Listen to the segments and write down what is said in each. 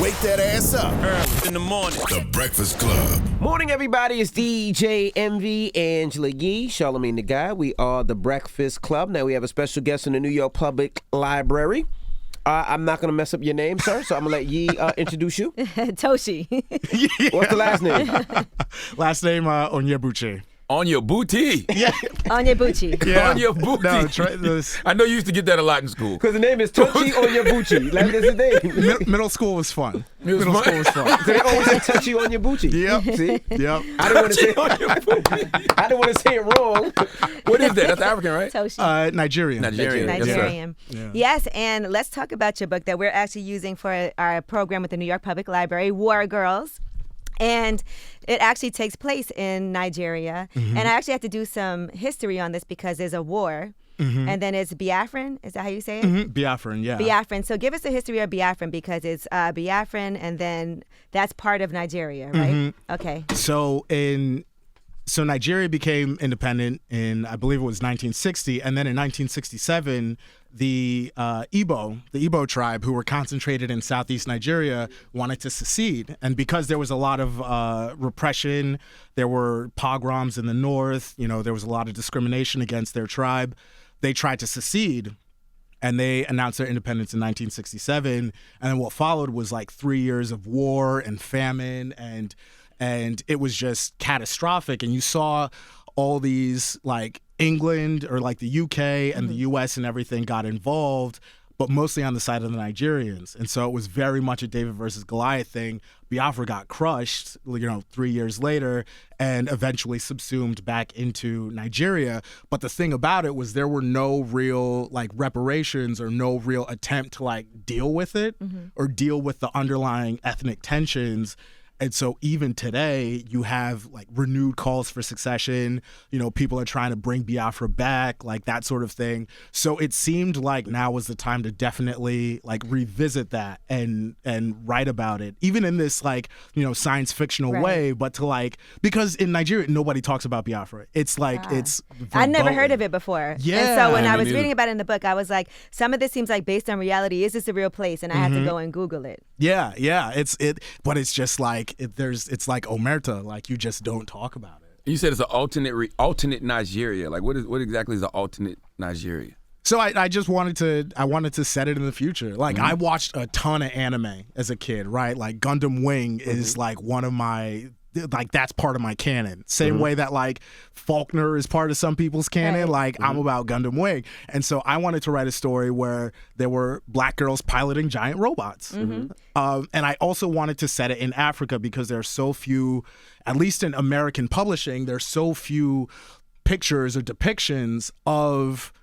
Wake that ass up. Early in the morning. The Breakfast Club. Morning, everybody. It's DJ MV, Angela Yee, Charlamagne the Guy. We are The Breakfast Club. Now, we have a special guest in the New York Public Library. I'm not going to mess up your name, sir, so I'm going to let Yee introduce you. Tochi. Yeah. What's the last name? Last name, Onyebuchi. On your booty. Yeah. Onyebuchi. Yeah. On your booty. No, try this. I know you used to get that a lot in school. Because the name is Tochi Onyebuchi. Like, that's his name. Middle school was fun. was Middle fun. school was fun. So they always say Tochi Onyebuchi. Yep. See? Yep. I didn't want to say On your booty. I didn't want to say it wrong. What is that? That's African, right? Tochi. Nigerian. Nigerian. Nigerian. Yeah. Yes, and let's talk about your book that we're actually using for our program with the New York Public Library, War Girls. And it actually takes place in Nigeria. Mm-hmm. And I actually have to do some history on this because there's a war. Mm-hmm. And then it's Biafran. Is that how you say it? Mm-hmm. Biafran, yeah. Biafran. So give us the history of Biafran because it's Biafran and then that's part of Nigeria, right? Mm-hmm. Okay. So Nigeria became independent in, I believe it was 1960, and then in 1967, the Igbo tribe, who were concentrated in southeast Nigeria, wanted to secede. And because there was a lot of repression, there were pogroms in the north, there was a lot of discrimination against their tribe, they tried to secede. And they announced their independence in 1967. And then what followed was like 3 years of war and famine, and it was just catastrophic. And you saw all these, like England or like the UK and the US and everything got involved, but mostly on the side of the Nigerians. And so it was very much a David versus Goliath thing. Biafra got crushed, 3 years later, and eventually subsumed back into Nigeria. But the thing about it was there were no real like reparations or no real attempt to like deal with it or deal with the underlying ethnic tensions. And so even today, you have like renewed calls for secession. People are trying to bring Biafra back, like that sort of thing. So it seemed like now was the time to definitely like revisit that and write about it, even in this like, science fictional way. But to like, because in Nigeria, nobody talks about Biafra. It's like, it's I never verboten. heard of it before. Yeah. And so when I Me was neither. reading about it in the book, I was like, some of this seems like based on reality. Is this a real place? And I had to go and Google it. Yeah. But it's just like, it's like Omerta, like you just don't talk about it. You said it's an alternate Nigeria. Like what exactly is an alternate Nigeria? So I just wanted to set it in the future. Like I watched a ton of anime as a kid, right? Like Gundam Wing is like one of my, like that's part of my canon. Same way that like Faulkner is part of some people's canon, Right. like I'm about Gundam Wing. And so I wanted to write a story where there were black girls piloting giant robots. And I also wanted to set it in Africa because there are so few, at least in American publishing, there's so few pictures or depictions of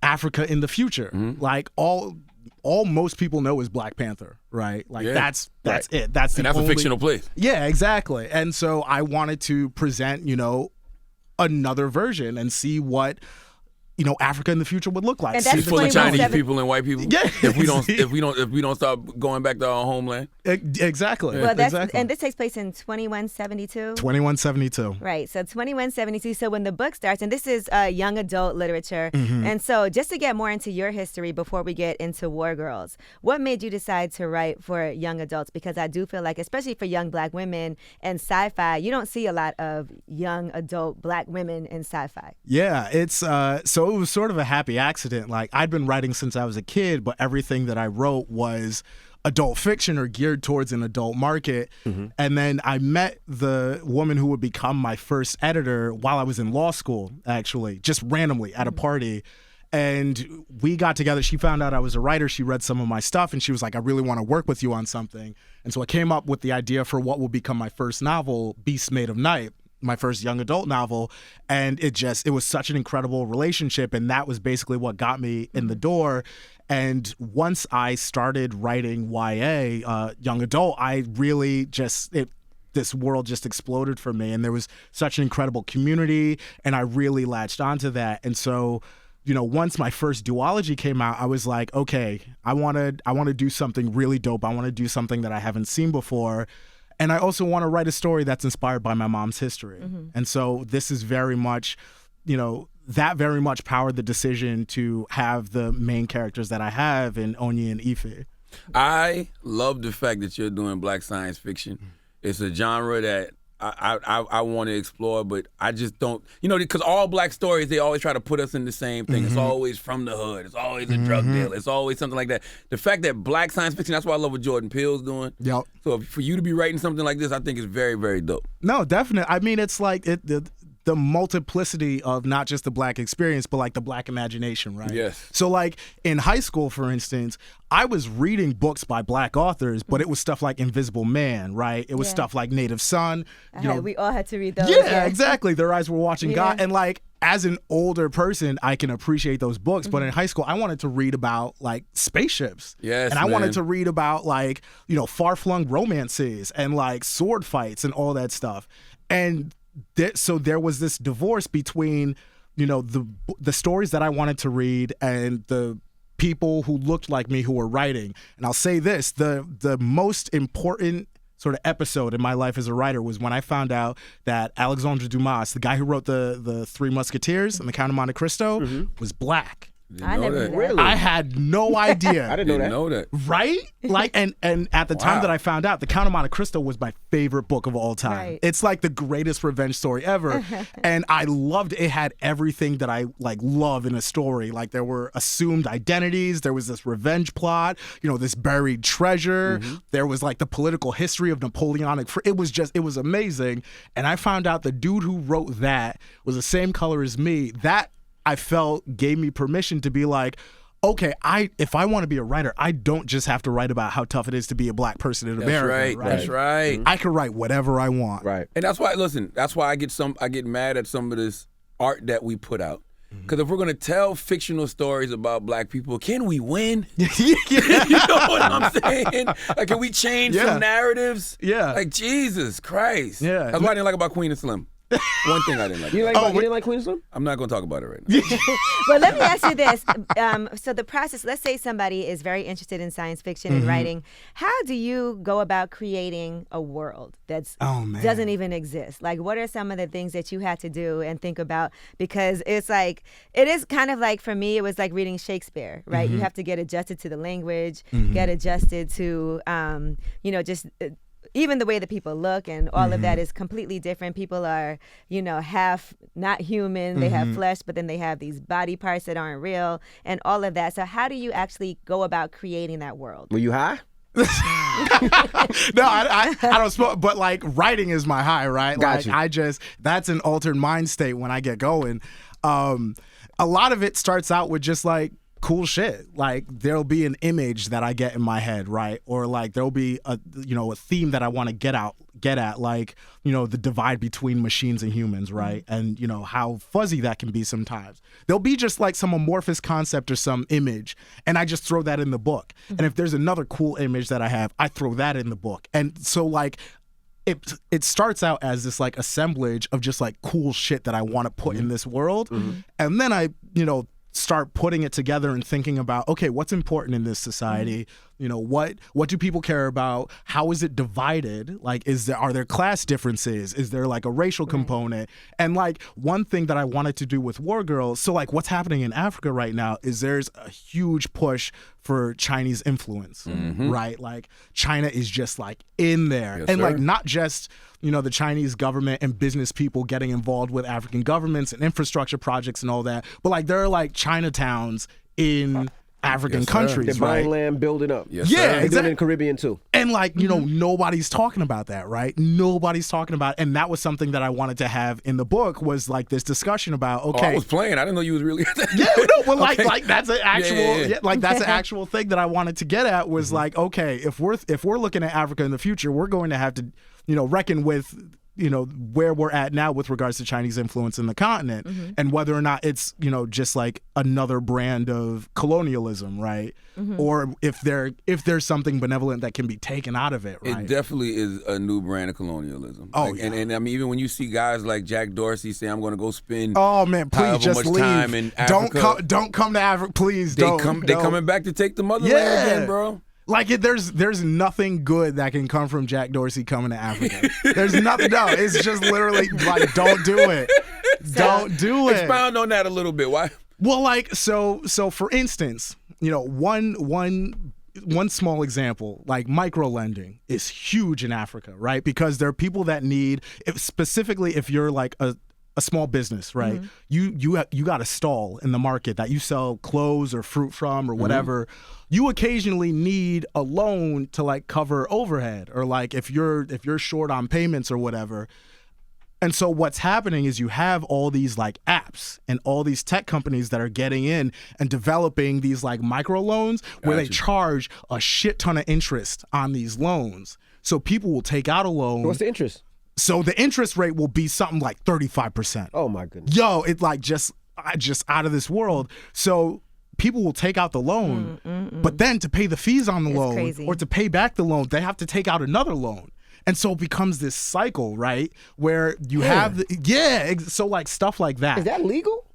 Africa in the future. Like all most people know is Black Panther, right? Like that's it. That's the And that's only a fictional place. Yeah, exactly. And so I wanted to present, another version and see what, Africa in the future would look like. And that's It's full of 21 Chinese seven- people and white people. Yeah. If we don't start going back to our homeland. Exactly. Well, exactly. and this takes place in 2172. 2172. Right, so 2172. So when the book starts, and this is young adult literature, and so just to get more into your history before we get into War Girls, what made you decide to write for young adults? Because I do feel like, especially for young black women and sci-fi, you don't see a lot of young adult black women in sci-fi. Yeah, it's so it was sort of a happy accident. Like I'd been writing since I was a kid, but everything that I wrote was adult fiction or geared towards an adult market. And then I met the woman who would become my first editor while I was in law school, actually, just randomly at a party. And we got together. She found out I was a writer. She read some of my stuff and she was like, I really want to work with you on something. And so I came up with the idea for what will become my first novel, Beasts Made of Night, my first young adult novel. And it was such an incredible relationship. And that was basically what got me in the door. And once I started writing YA, young adult, I really this world just exploded for me. And there was such an incredible community and I really latched onto that. And so, once my first duology came out, I was like, okay, I want to do something really dope. I want to do something that I haven't seen before. And I also want to write a story that's inspired by my mom's history. And so this is very much, that very much powered the decision to have the main characters that I have in Onye and Ife. I love the fact that you're doing black science fiction. It's a genre that I want to explore, but I just don't, because all black stories, they always try to put us in the same thing. It's always from the hood. It's always a drug deal. It's always something like that. The fact that black science fiction, that's why I love what Jordan Peele's doing. Yep. So for you to be writing something like this, I think is very, very dope. No, definitely. I mean, it's like the multiplicity of not just the black experience, but like the black imagination, right? Yes. So like in high school, for instance, I was reading books by black authors, but it was stuff like Invisible Man, right? It was stuff like Native Son. We all had to read those. Yeah, exactly. Their eyes were watching God. Yeah. And like, as an older person, I can appreciate those books. But in high school, I wanted to read about like spaceships. Yes, and I man. wanted to read about like, far-flung romances and like sword fights and all that stuff. And so there was this divorce between, the stories that I wanted to read and the people who looked like me who were writing. And I'll say this, the most important sort of episode in my life as a writer was when I found out that Alexandre Dumas, the guy who wrote the Three Musketeers and the Count of Monte Cristo, was black. I never knew that. Really? I had no idea. I didn't know that. Right? Like, and at the time that I found out, The Count of Monte Cristo was my favorite book of all time. Right. It's like the greatest revenge story ever. And I loved it. It had everything that I like love in a story. Like there were assumed identities. There was this revenge plot, this buried treasure. There was like the political history of Napoleonic. It was amazing. And I found out the dude who wrote that was the same color as me. That I felt gave me permission to be like, okay, if I want to be a writer, I don't just have to write about how tough it is to be a black person in America. Right? That's right. I can write whatever I want. Right. And that's why I get mad at some of this art that we put out. Because if we're going to tell fictional stories about black people, can we win? You know what I'm saying? Like, can we change some narratives? Yeah. Like, Jesus Christ. Yeah. That's what I didn't like about Queen and Slim. One thing I didn't like. You didn't like Queen Slim? I'm not going to talk about it right now. But let me ask you this. So the process, let's say somebody is very interested in science fiction and writing. How do you go about creating a world that doesn't even exist? Like, what are some of the things that you had to do and think about? Because it is kind of like, for me, it was like reading Shakespeare, right? You have to get adjusted to the language, get adjusted to, just... even the way that people look and all of that is completely different. People are, half not human. They have flesh, but then they have these body parts that aren't real and all of that. So how do you actually go about creating that world? Were you high? No, I don't smoke, but like writing is my high, right? Got Like you. That's an altered mind state when I get going. A lot of it starts out with just like cool shit. Like there'll be an image that I get in my head, right? Or like there'll be a theme that I want to get at, like, the divide between machines and humans, right? And how fuzzy that can be sometimes. There'll be just like some amorphous concept or some image, and I just throw that in the book. And if there's another cool image that I have, I throw that in the book. And so like it starts out as this like assemblage of just like cool shit that I want to put in this world. And then I, start putting it together and thinking about, okay, what's important in this society? What do people care about? How is it divided? Like, are there class differences? Is there like a racial component? And like one thing that I wanted to do with War Girls, so like what's happening in Africa right now is there's a huge push for Chinese influence, right? Like China is just like in there. Yes, and sir. like not just the Chinese government and business people getting involved with African governments and infrastructure projects and all that. But like there are like Chinatowns in African countries, They're right? buying land, building up. Yes, Yeah, sir. They're doing it exactly. in the Caribbean too. And like, nobody's talking about that, right? Nobody's talking about it. And that was something that I wanted to have in the book, was like this discussion about, Oh, okay. I was playing. I didn't know you was really. Yeah, no, but Okay. like that's an actual, Yeah. like that's an actual thing that I wanted to get at, was like, okay, if we're looking at Africa in the future, we're going to have to, reckon with, where we're at now with regards to Chinese influence in the continent, and whether or not it's, just like another brand of colonialism, right? Or if there's something benevolent that can be taken out of it, right? It definitely is a new brand of colonialism. Oh, and I mean, even when you see guys like Jack Dorsey say, "I'm going to go spend Oh man, please however just much time leave. in Africa," Don't come to Africa, please. they Don't. come. They No. coming back to take the motherland again, bro. Like there's nothing good that can come from Jack Dorsey coming to Africa. There's nothing. No, it's just literally like, don't do it. Don't do it. Expound on that a little bit. Why? Well, like so for instance, one one small example, like micro lending is huge in Africa, right? Because there are people that need, specifically if you're like a small business, right? You got a stall in the market that you sell clothes or fruit from or whatever. You occasionally need a loan to like cover overhead, or like if you're short on payments or whatever. And so what's happening is you have all these like apps and all these tech companies that are getting in and developing these like micro loans where they charge a shit ton of interest on these loans. So people will take out a loan. What's the interest? So the interest rate will be something like 35%. Oh my goodness. Yo, it's like just out of this world. So people will take out the loan, but then to pay the fees on the loan crazy. or to pay back the loan, they have to take out another loan. And so it becomes this cycle, right? Where you have, so like stuff like that. Is that legal?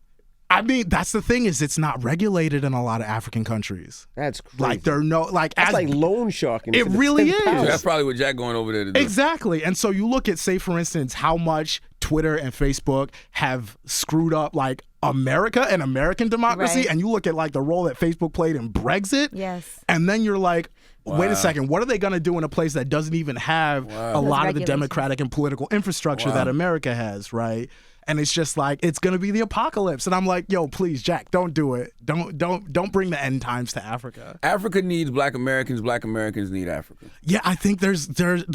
I mean, that's the thing, is it's not regulated in a lot of African countries. That's crazy. Like there are no, like That's like loan sharking. It really is. So that's probably what Jack going over there to do. Exactly. And so you look at, say, for instance, how much Twitter and Facebook have screwed up like America and American democracy, Right. and you look at like the role that Facebook played in Brexit, Yes. and then you're like, wait Wow. a second, what are they going to do in a place that doesn't even have a lot of the regulations. democratic and political infrastructure that America has, right? And it's just like, it's going to be the apocalypse. And I'm like, yo, please, Jack, don't do it. Don't bring the end times to Africa. Africa needs Black Americans. Black Americans need Africa. Yeah, I think there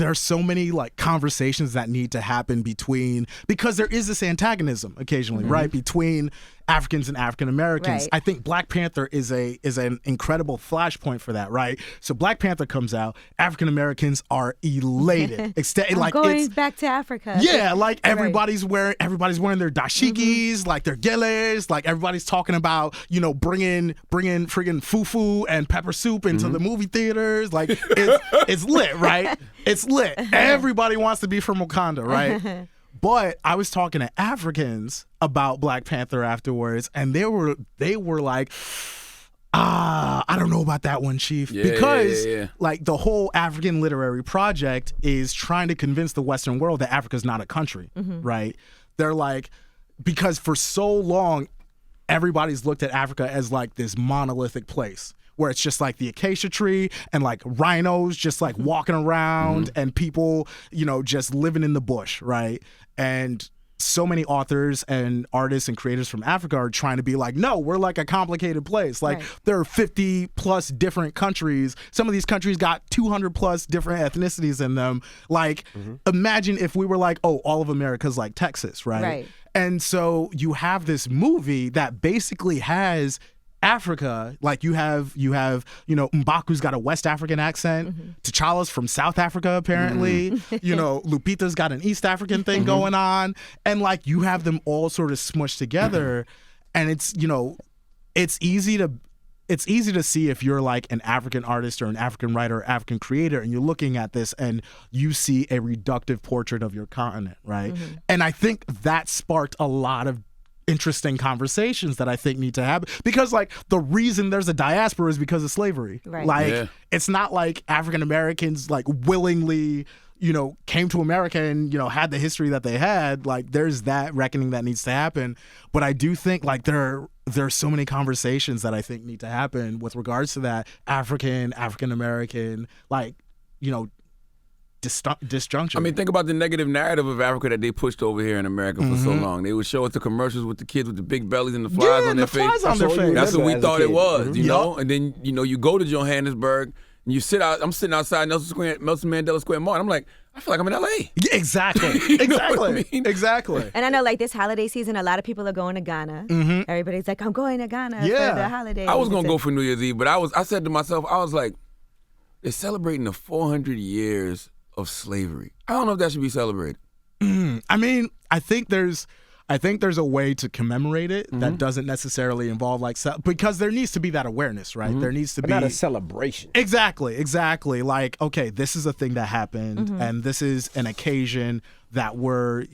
are so many like conversations that need to happen because there is this antagonism occasionally, right, between Africans and African Americans. Right. I think Black Panther is an incredible flashpoint for that, right? So Black Panther comes out, African Americans are elated. I'm going back to Africa. Yeah, like everybody's wearing their dashikis, like their geles, like everybody's talking about, bringing friggin' fufu and pepper soup into the movie theaters. Like it's lit, right? It's lit. Everybody wants to be from Wakanda, right? But I was talking to Africans about Black Panther afterwards, and they were like, I don't know about that one, Chief. Because like the whole African Literary Project is trying to convince the Western world that Africa's not a country, right? They're like, because for so long, everybody's looked at Africa as like this monolithic place where it's just like the acacia tree and like rhinos just like walking around and people, just living in the bush, right? And so many authors and artists and creators from Africa are trying to be like, no, we're like a complicated place. Like there are 50 plus different countries. Some of these countries got 200 plus different ethnicities in them. Like imagine if we were like, oh, all of America's like Texas, right? And so you have this movie that basically has Africa, like you have M'Baku's got a West African accent. T'Challa's from South Africa apparently. Lupita's got an East African thing going on, and like you have them all sort of smushed together, and it's easy to see if you're like an African artist or an African writer or African creator, and you're looking at this and you see a reductive portrait of your continent, right? And I think that sparked a lot of interesting conversations that I think need to happen, because like the reason there's a diaspora is because of slavery. It's not like African Americans like willingly came to America and had the history that they had. Like there's that reckoning that needs to happen, but I do think like there are so many conversations that I think need to happen with regards to that African American disjunction. I mean, think about the negative narrative of Africa that they pushed over here in America for so long. They would show us the commercials with the kids with the big bellies and the flies on their face. That's what we thought it was, And then you go to Johannesburg and you sit out. I'm sitting outside Nelson Mandela Square Mall. And I'm like, I feel like I'm in LA. Yeah, exactly. Exactly. And I know, like this holiday season, a lot of people are going to Ghana. Everybody's like, I'm going to Ghana for the holiday. I was gonna go for New Year's Eve, but I said to myself, I was like, they're celebrating the 400 years of slavery. I don't know if that should be celebrated. I mean, I think there's a way to commemorate it that doesn't necessarily involve like because there needs to be that awareness, right? There needs to be not a celebration. Exactly. Like, okay, this is a thing that happened, and this is an occasion that we're,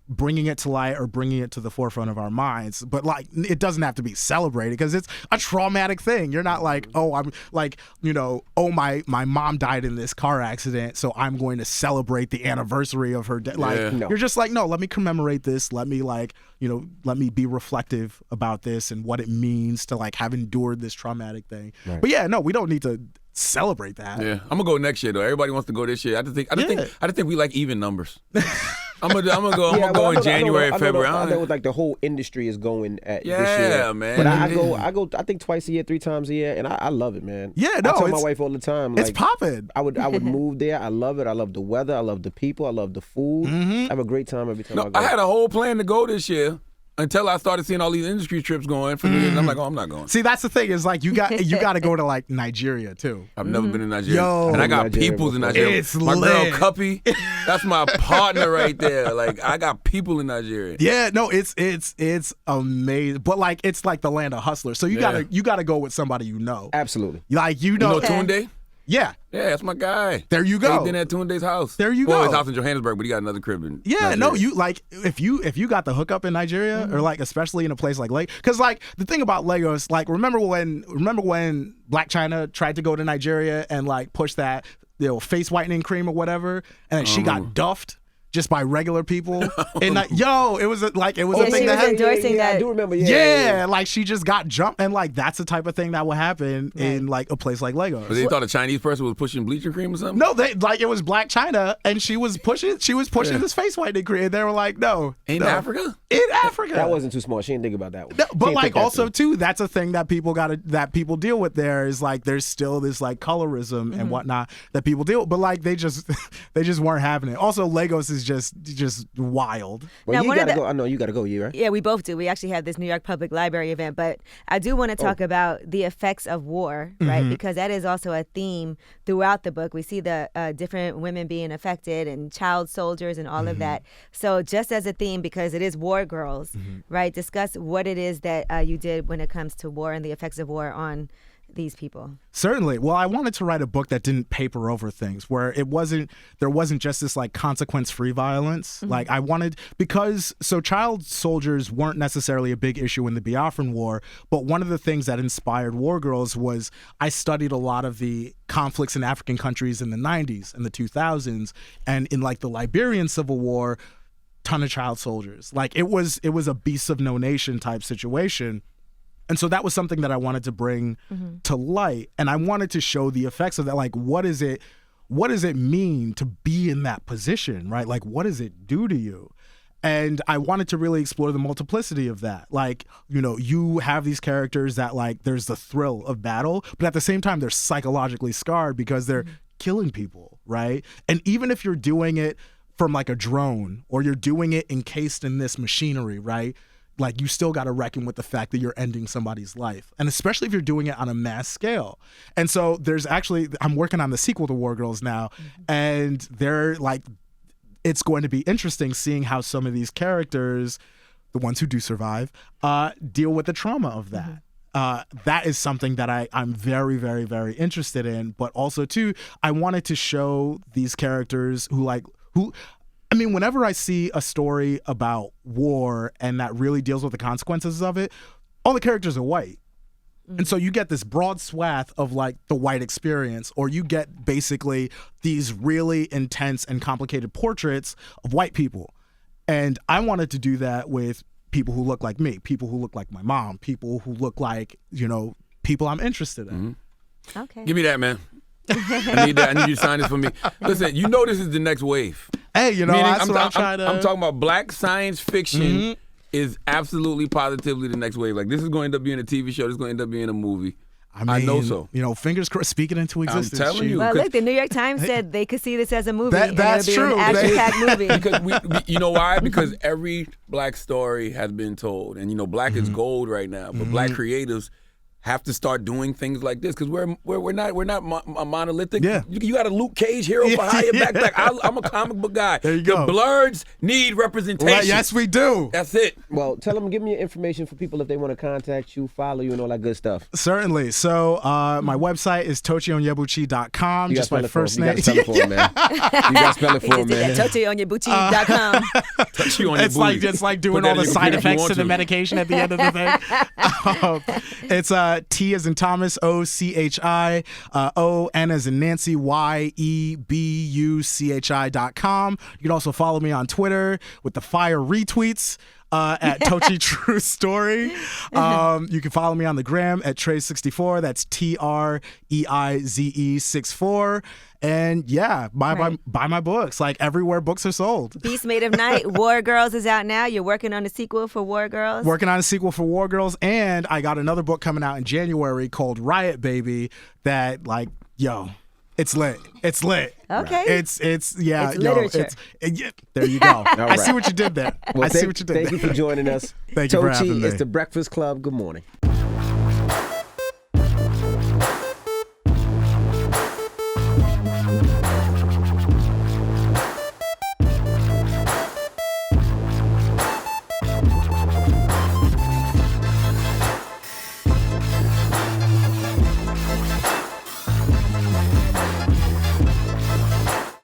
bringing it to light or bringing it to the forefront of our minds. But like, it doesn't have to be celebrated because it's a traumatic thing. You're not like, oh, I'm like, my mom died in this car accident, so I'm going to celebrate the anniversary of her death. Like, you're just like, no, let me commemorate this. Let me like, let me be reflective about this and what it means to like have endured this traumatic thing. But yeah, no, we don't need to celebrate that. Yeah, I'm gonna go next year though. Everybody wants to go this year. I just think we like even numbers. I'm gonna go in January, February. I know like the whole industry is going at this year. Yeah, man. But I go. I think twice a year, 3 times a year, and I love it, man. Yeah, no, I tell my wife all the time. Like, it's popping. I would move there. I love it. I love the weather. I love the people. I love the food. I have a great time every time I go. I had a whole plan to go this year. Until I started seeing all these industry trips going for me, and I'm like, oh, I'm not going. See, that's the thing is like you got to go to like Nigeria too. I've never been to Nigeria, Yo, and I got Nigeria peoples in Nigeria. It's my lit. girl Cuppy, that's my partner right there. Like I got people in Nigeria. Yeah, no, it's amazing. But like it's like the land of hustlers. So you gotta go with somebody you know. Absolutely. Like You know Tunde? Yeah. Yeah, that's my guy. There you go. He's been at Tunde's house. There you Well, go. his house in Johannesburg, but he got another crib in Nigeria. No, you like if you got the hookup in Nigeria or like especially in a place like Lagos, because like the thing about Lagos, like remember when Black China tried to go to Nigeria and like push that face whitening cream or whatever, and then she got duffed just by regular people. And it was a thing she that was happened. endorsing that. I do remember. Yeah, like she just got jumped, and like that's the type of thing that will happen in like a place like Lagos. But they thought a Chinese person was pushing bleaching cream or something? No, it was Black China, and she was pushing this face whitening cream. And they were like, no, In Africa? in Africa. That wasn't too smart. She didn't think about that one. No, but She like didn't think also that too, that's a thing that people deal with. There is like there's still this like colorism and whatnot that people deal with, but like they just weren't having it. Also, Lagos is just wild. Well, Now, you one of gotta the- go. I know you gotta go. You right? Yeah, we both do. We actually have this New York Public Library event, but I do want to talk about the effects of war, right? Because that is also a theme throughout the book. We see the different women being affected and child soldiers and all of that. So just as a theme, because it is War Girls, right? Discuss what it is that you did when it comes to war and the effects of war on these people. Certainly. Well, I wanted to write a book that didn't paper over things, where there wasn't just this like consequence-free violence. Like I wanted, because child soldiers weren't necessarily a big issue in the Biafran War, but one of the things that inspired War Girls was I studied a lot of the conflicts in African countries in the 90s and the 2000s, and in like the Liberian Civil War, ton of child soldiers. Like it was a beast of no nation type situation. And so that was something that I wanted to bring to light. And I wanted to show the effects of that. Like, what does it mean to be in that position, right? Like, what does it do to you? And I wanted to really explore the multiplicity of that. Like, you have these characters that like, there's the thrill of battle, but at the same time, they're psychologically scarred because they're killing people, right? And even if you're doing it from like a drone or you're doing it encased in this machinery, right? Like you still got to reckon with the fact that you're ending somebody's life. And especially if you're doing it on a mass scale. And so I'm working on the sequel to War Girls now, and they're like, it's going to be interesting seeing how some of these characters, the ones who do survive, deal with the trauma of that. That is something that I'm very, very, very interested in. But also too, I wanted to show these characters whenever I see a story about war and that really deals with the consequences of it, all the characters are white. And so you get this broad swath of like the white experience, or you get basically these really intense and complicated portraits of white people. And I wanted to do that with people who look like me, people who look like my mom, people who look like, people I'm interested in. Okay. Give me that, man. I need that. I need you to sign this for me. Listen, this is the next wave. Hey, that's what I'm trying to... I'm talking about black science fiction is absolutely positively the next wave. Like, this is going to end up being a TV show. This is going to end up being a movie. I know so. Fingers crossed, speaking into existence. I'm telling you. Well, look, the New York Times said they could see this as a movie. That's and it'll be true. An action-packed movie. Because you know why? Because every black story has been told. And, black is gold right now. But black creatives have to start doing things like this because we're not monolithic. Yeah. You got a Luke Cage hero for hire backpack. I'm a comic book guy. There you go. The blurreds need representation. Right, yes, we do. That's it. Well, give me your information for people if they want to contact you, follow you, and all that good stuff. Certainly. So my website is tochionyebuchi.com. You Just my first name. You got to spell it for him, man. You got to spell it for him, man. Tochionyebuchi.com. Tochi Onyebuchi. It's like doing Put that all the in your side picture if you effects want to the to. medication at the end of the thing. It's T as in Thomas, OCHI, ON as in Nancy, YEBUCHI.com. You can also follow me on Twitter with the fire retweets. at Tochi True Story. You can follow me on the gram at Trey64. That's TREIZE64. And yeah, buy my books, like everywhere books are sold. Beast Made of Night, War Girls is out now. You're working on a sequel for War Girls? Working on a sequel for War Girls, and I got another book coming out in January called Riot Baby that, like, it's lit. It's lit. Okay. It's literature. There you go. right. I see what you did there. Well, I see what you did Thank there. you for joining us. Thank you for having Tochi, me. it's the Breakfast Club. Good morning.